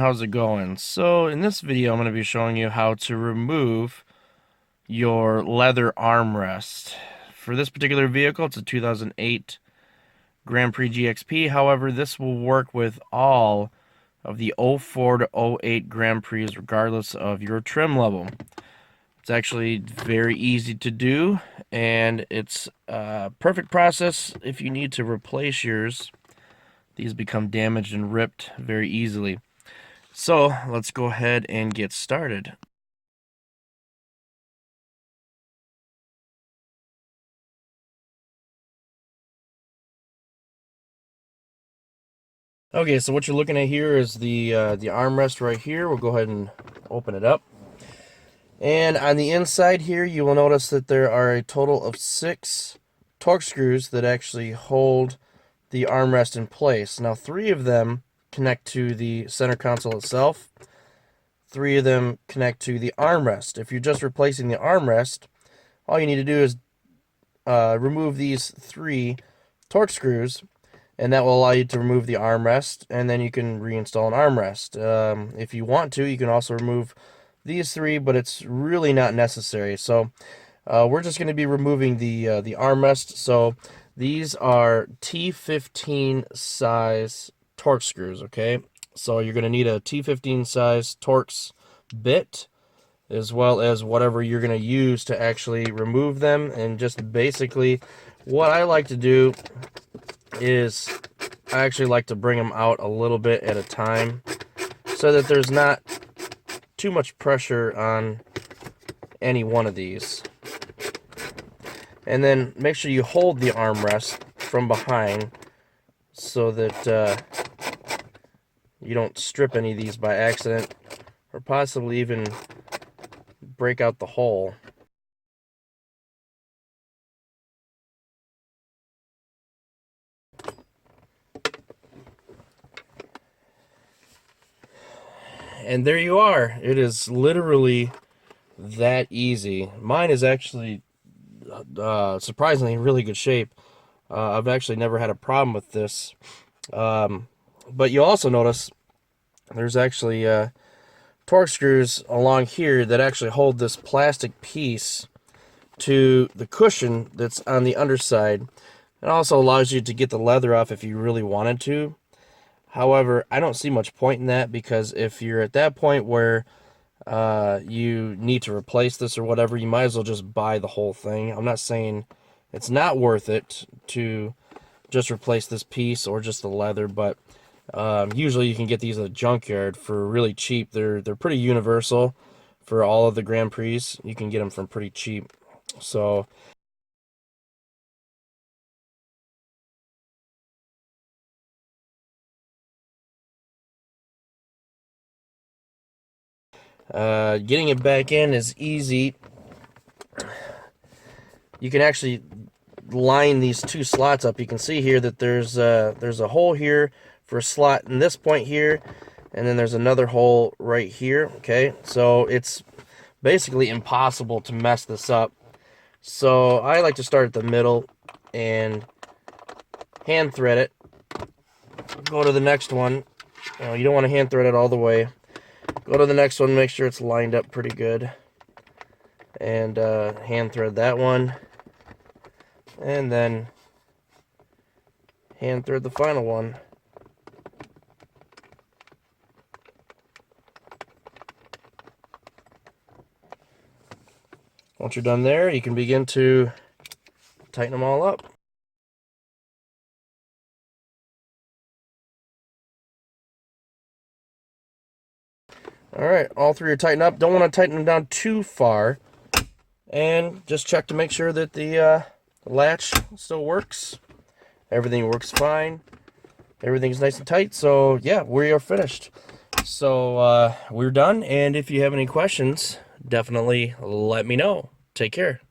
how's it going? So in this video I'm going to be showing you how to remove your leather armrest. For this particular vehicle, it's a 2008 Grand Prix GXP. However, this will work with all of the 04 to 08 Grand Prix regardless of your trim level. It's actually very easy to do, and it's a perfect process if you need to replace yours. These become damaged and ripped very easily. So let's go ahead and get started. Okay, so what you're looking at here is the armrest right here. We'll go ahead and open it up. And on the inside here, you will notice that there are a total of 6 Torx screws that actually hold the armrest in place. Now, 3 of them connect to the center console itself. 3 of them connect to the armrest. If you're just replacing the armrest, all you need to do is remove these 3 Torx screws, and that will allow you to remove the armrest, and then you can reinstall an armrest. If you want to, you can also remove these 3, but it's really not necessary. So we're just going to be removing the armrest. So these are T15 size Torx screws, okay? So you're going to need a T15 size Torx bit, as well as whatever you're going to use to actually remove them. And just basically what I like to do is I actually like to bring them out a little bit at a time so that there's not too much pressure on any one of these. And then make sure you hold the armrest from behind so that you don't strip any of these by accident or possibly even break out the hole. And there you are. It is literally that easy. Mine is actually surprisingly in really good shape. I've actually never had a problem with this. But you'll also notice there's actually Torx screws along here that actually hold this plastic piece to the cushion that's on the underside. It also allows you to get the leather off if you really wanted to. However, I don't see much point in that, because if you're at that point where you need to replace this or whatever, you might as well just buy the whole thing. I'm not saying it's not worth it to just replace this piece or just the leather, but usually you can get these at a junkyard for really cheap. They're pretty universal for all of the Grand Prix. You can get them from pretty cheap. So getting it back in is easy. You can actually line these 2 slots up. You can see here that there's a hole here for a slot in this point here, and then there's another hole right here. Okay, so it's basically impossible to mess this up. So I like to start at the middle and hand thread it. Go to the next one. You don't want to hand thread it all the way. Go to the next one, make sure it's lined up pretty good, and hand thread that one, and then hand thread the final one. Once you're done there, you can begin to tighten them all up. Alright, all 3 are tightened up. Don't want to tighten them down too far. And just check to make sure that the latch still works. Everything works fine. Everything's nice and tight. So yeah, we are finished. So we're done. And if you have any questions, definitely let me know. Take care.